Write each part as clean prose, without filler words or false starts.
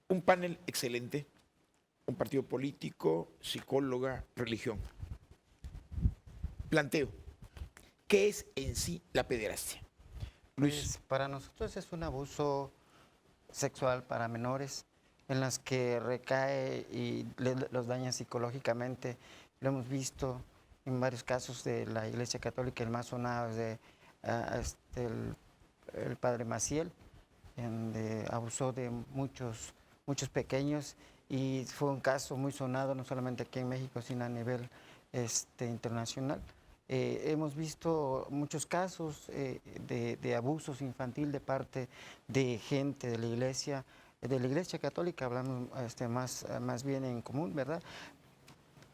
Un panel excelente, un partido político, psicóloga, religión. Planteo, ¿qué es en sí la pederastia? Luis. Pues para nosotros es un abuso sexual para menores en las que recae y los daña psicológicamente. Lo hemos visto en varios casos de la Iglesia Católica, el más sonado es de el padre Maciel, donde abusó de muchos pequeños y fue un caso muy sonado no solamente aquí en México, sino a nivel internacional. Hemos visto muchos casos de abusos infantil de parte de gente de la Iglesia Católica, hablamos más bien en común, ¿verdad?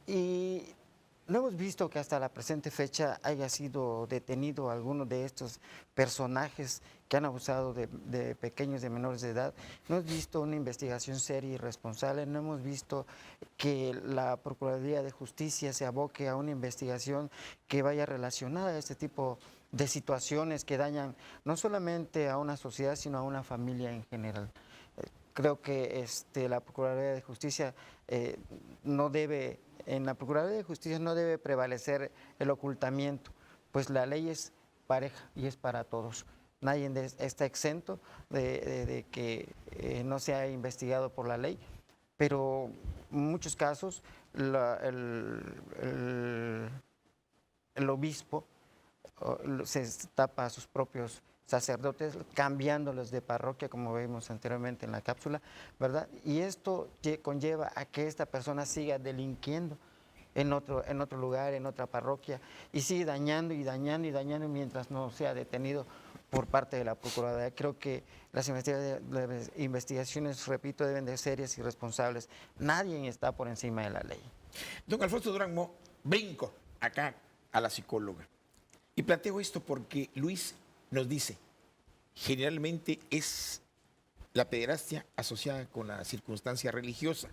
Y no hemos visto que hasta la presente fecha haya sido detenido alguno de estos personajes que han abusado de pequeños, de menores de edad. No hemos visto una investigación seria y responsable, no hemos visto que la Procuraduría de Justicia se aboque a una investigación que vaya relacionada a este tipo de situaciones que dañan no solamente a una sociedad, sino a una familia en general. Creo que la Procuraduría de Justicia no debe, en la Procuraduría de Justicia no debe prevalecer el ocultamiento, pues la ley es pareja y es para todos. Nadie está exento de que no sea investigado por la ley, pero en muchos casos el obispo se tapa a sus propios sacerdotes, cambiándolos de parroquia, como vimos anteriormente en la cápsula, ¿verdad? Y esto conlleva a que esta persona siga delinquiendo en otro lugar, en otra parroquia, y sigue dañando y dañando y dañando mientras no sea detenido por parte de la Procuraduría. Creo que las investigaciones, repito, deben de ser serias y responsables. Nadie está por encima de la ley. Don Alfonso Durán Mo, brinco acá a la psicóloga. Y planteo esto porque Luis nos dice, generalmente es la pederastia asociada con la circunstancia religiosa.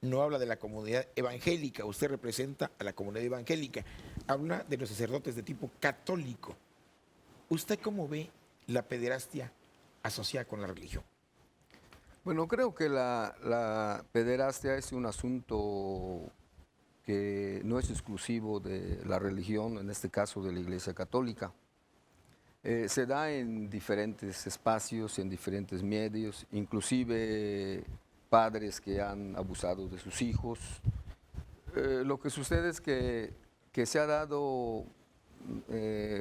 No habla de la comunidad evangélica, usted representa a la comunidad evangélica. Habla de los sacerdotes de tipo católico. ¿Usted cómo ve la pederastia asociada con la religión? Bueno, creo que la pederastia es un asunto que no es exclusivo de la religión, en este caso de la Iglesia Católica. Se da en diferentes espacios, en diferentes medios, inclusive padres que han abusado de sus hijos. Lo que sucede es que se ha dado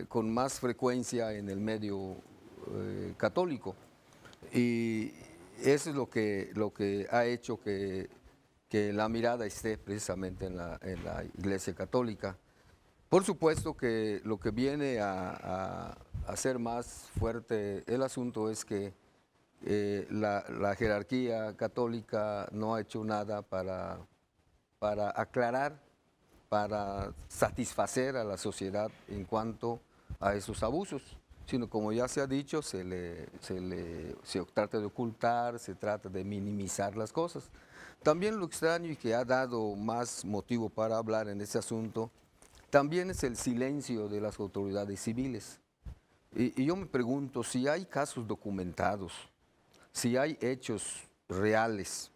con más frecuencia en el medio católico y eso es lo que ha hecho que la mirada esté precisamente en la Iglesia Católica. Por supuesto que lo que viene a hacer más fuerte el asunto es que la jerarquía católica no ha hecho nada para aclarar, para satisfacer a la sociedad en cuanto a esos abusos, sino como ya se ha dicho, se trata de ocultar, se trata de minimizar las cosas. También lo extraño y que ha dado más motivo para hablar en este asunto, también es el silencio de las autoridades civiles. Y yo me pregunto, si hay casos documentados, si hay hechos reales,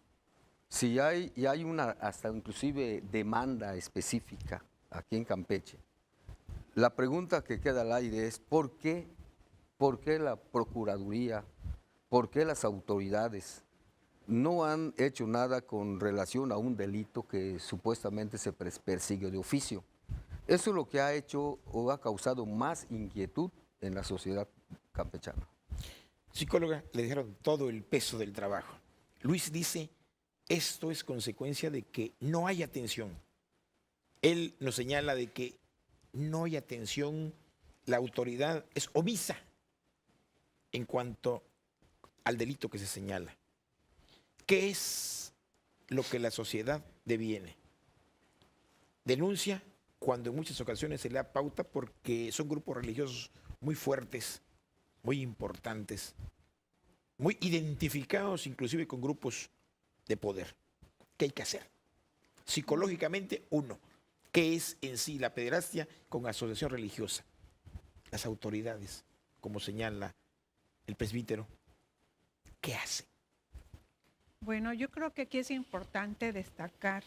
si hay una hasta inclusive demanda específica aquí en Campeche, la pregunta que queda al aire es ¿por qué la Procuraduría, por qué las autoridades no han hecho nada con relación a un delito que supuestamente se persigue de oficio? Eso es lo que ha hecho o ha causado más inquietud en la sociedad campechana. Psicóloga, le dejaron todo el peso del trabajo. Luis dice, esto es consecuencia de que no hay atención. Él nos señala de que no hay atención, la autoridad es omisa en cuanto al delito que se señala. ¿Qué es lo que la sociedad deviene? Denuncia cuando en muchas ocasiones se le da pauta porque son grupos religiosos muy fuertes, muy importantes, muy identificados inclusive con grupos de poder. ¿Qué hay que hacer? Psicológicamente, uno, ¿qué es en sí la pederastia con asociación religiosa? Las autoridades, como señala el presbítero, ¿qué hacen? Bueno, yo creo que aquí es importante destacar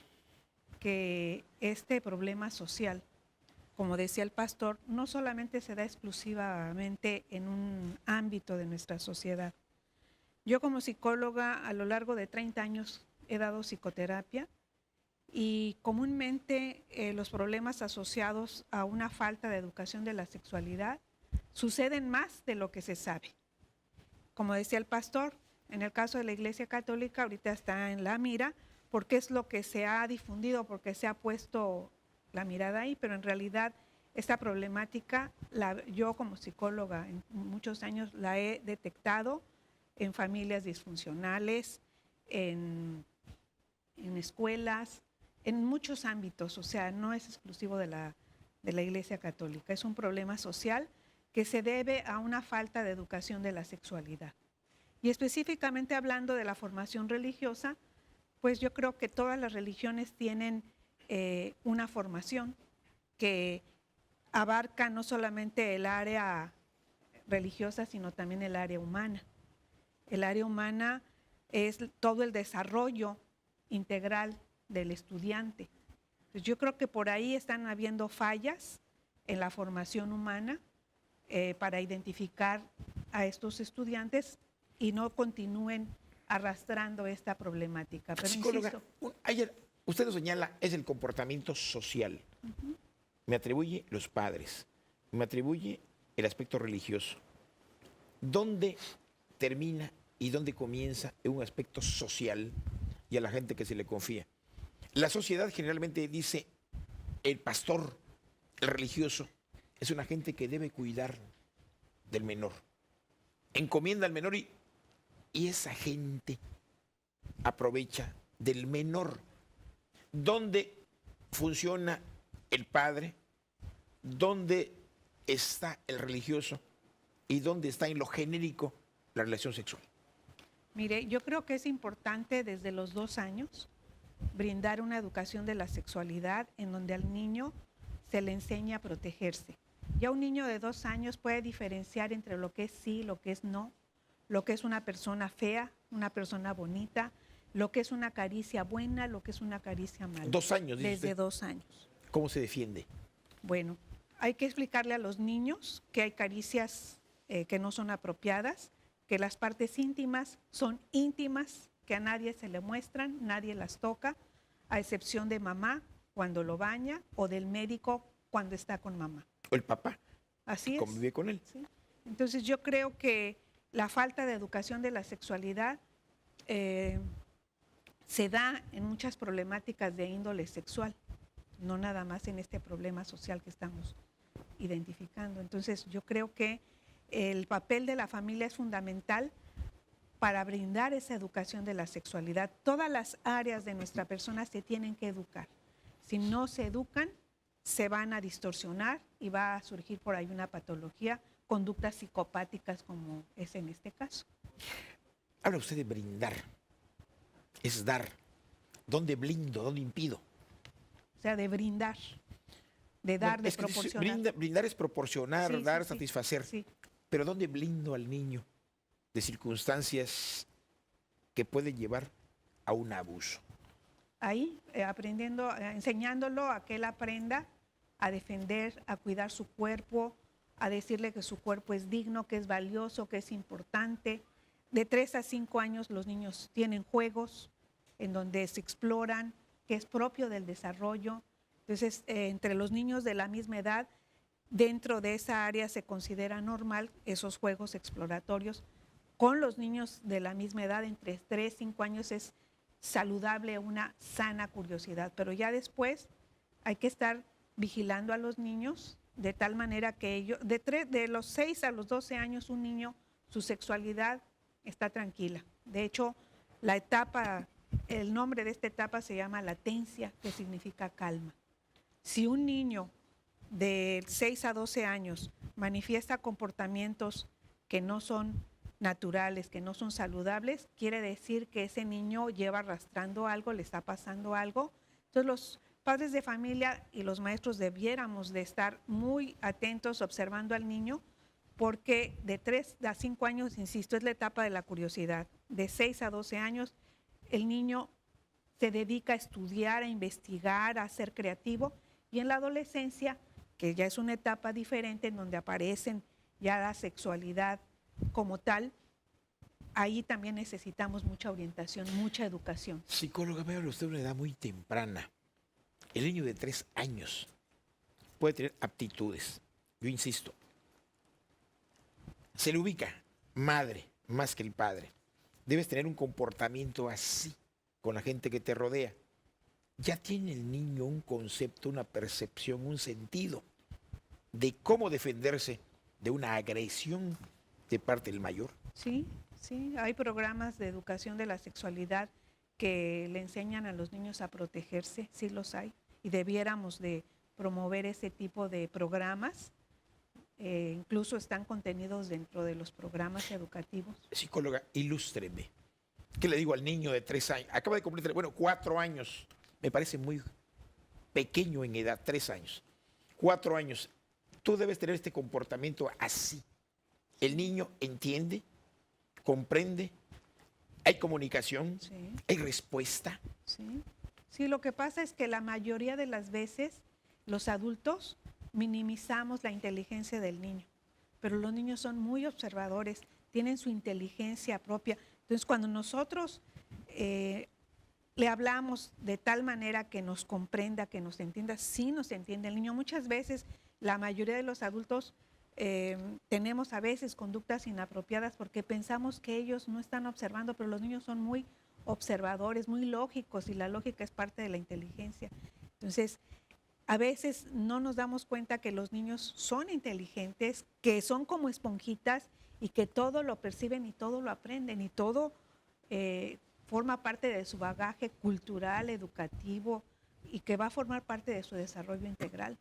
que este problema social, como decía el pastor, no solamente se da exclusivamente en un ámbito de nuestra sociedad. Yo como psicóloga a lo largo de 30 años he dado psicoterapia y comúnmente los problemas asociados a una falta de educación de la sexualidad suceden más de lo que se sabe. Como decía el pastor, en el caso de la Iglesia Católica ahorita está en la mira porque es lo que se ha difundido, porque se ha puesto la mirada ahí, pero en realidad esta problemática, yo como psicóloga en muchos años la he detectado en familias disfuncionales, en escuelas, en muchos ámbitos, o sea, no es exclusivo de la Iglesia Católica, es un problema social que se debe a una falta de educación de la sexualidad. Y específicamente hablando de la formación religiosa, pues yo creo que todas las religiones tienen una formación que abarca no solamente el área religiosa, sino también el área humana. El área humana es todo el desarrollo integral del estudiante. Pues yo creo que por ahí están habiendo fallas en la formación humana para identificar a estos estudiantes y no continúen arrastrando esta problemática. Pero Psicóloga, insisto, ayer usted lo señala, es el comportamiento social. Me atribuye los padres, me atribuye el aspecto religioso. ¿Dónde termina y dónde comienza en un aspecto social y a la gente que se le confía? La sociedad generalmente dice, el pastor, el religioso, es una gente que debe cuidar del menor. Encomienda al menor y esa gente aprovecha del menor. ¿Dónde funciona el padre? ¿Dónde está el religioso? ¿Y dónde está en lo genérico la relación sexual? mire, yo creo que es importante desde los 2 años brindar una educación de la sexualidad en donde al niño se le enseña a protegerse. Ya un niño de 2 años puede diferenciar entre lo que es sí, lo que es no, lo que es una persona fea, una persona bonita, lo que es una caricia buena, lo que es una caricia mala. 2 años, dice Desde usted. 2 años. ¿Cómo se defiende? Bueno, hay que explicarle a los niños que hay caricias que no son apropiadas, que las partes íntimas son íntimas, que a nadie se le muestran, nadie las toca, a excepción de mamá cuando lo baña o del médico cuando está con mamá. O el papá Así es. convive con él. ¿Sí? Entonces yo creo que la falta de educación de la sexualidad se da en muchas problemáticas de índole sexual, no nada más en este problema social que estamos identificando. Entonces yo creo que el papel de la familia es fundamental para brindar esa educación de la sexualidad. Todas las áreas de nuestra persona se tienen que educar. Si no se educan, se van a distorsionar y va a surgir por ahí una patología, conductas psicopáticas como es en este caso. Habla usted de brindar, es dar. ¿Dónde blindo? ¿Dónde impido? O sea, de brindar, de dar, Bueno, de es que proporcionar. brindar es proporcionar, Sí, dar, sí, sí. satisfacer. Sí. Pero ¿dónde blindo al niño de circunstancias que pueden llevar a un abuso? Ahí, aprendiendo, enseñándolo a que él aprenda a defender, a cuidar su cuerpo, a decirle que su cuerpo es digno, que es valioso, que es importante. De 3 a 5 años los niños tienen juegos en donde se exploran, que es propio del desarrollo. Entonces, entre los niños de la misma edad, dentro de esa área se considera normal esos juegos exploratorios. Con los niños de la misma edad, entre 3 y 5 años, es saludable una sana curiosidad, pero ya después hay que estar vigilando a los niños de tal manera que ellos, de los 6 a los 12 años, un niño, su sexualidad está tranquila. De hecho, la etapa, el nombre de esta etapa se llama latencia, que significa calma. Si un niño de 6 a 12 años manifiesta comportamientos que no son naturales, que no son saludables, quiere decir que ese niño lleva arrastrando algo, le está pasando algo. Entonces los padres de familia y los maestros debiéramos de estar muy atentos observando al niño, porque de 3 a 5 años, insisto, es la etapa de la curiosidad. De 6 a 12 años el niño se dedica a estudiar, a investigar, a ser creativo, y en la adolescencia, que ya es una etapa diferente en donde aparecen ya la sexualidad como tal, ahí también necesitamos mucha orientación, mucha educación. Psicóloga, me habla usted de una edad muy temprana. El niño de 3 años puede tener aptitudes. Yo insisto, se le ubica madre más que el padre. Debes tener un comportamiento así con la gente que te rodea. Ya tiene el niño un concepto, una percepción, un sentido de cómo defenderse de una agresión de parte del mayor. Sí, sí, hay programas de educación de la sexualidad que le enseñan a los niños a protegerse, sí los hay, y debiéramos de promover ese tipo de programas. Incluso están contenidos dentro de los programas educativos. Psicóloga, ilústreme. ¿Qué le digo al niño de 3 años? Acaba de cumplir, 4 años. Me parece muy pequeño en edad, 3 años. 4 años. Tú debes tener este comportamiento así. El niño entiende, comprende, hay comunicación, Sí. hay respuesta. Sí. Sí, lo que pasa es que la mayoría de las veces los adultos minimizamos la inteligencia del niño, pero los niños son muy observadores, tienen su inteligencia propia. Entonces, cuando nosotros le hablamos de tal manera que nos comprenda, que nos entienda, sí nos entiende el niño. Muchas veces, la mayoría de los adultos tenemos a veces conductas inapropiadas porque pensamos que ellos no están observando, pero los niños son muy observadores, muy lógicos, y la lógica es parte de la inteligencia. Entonces, a veces no nos damos cuenta que los niños son inteligentes, que son como esponjitas y que todo lo perciben y todo lo aprenden y todo forma parte de su bagaje cultural, educativo, y que va a formar parte de su desarrollo integral.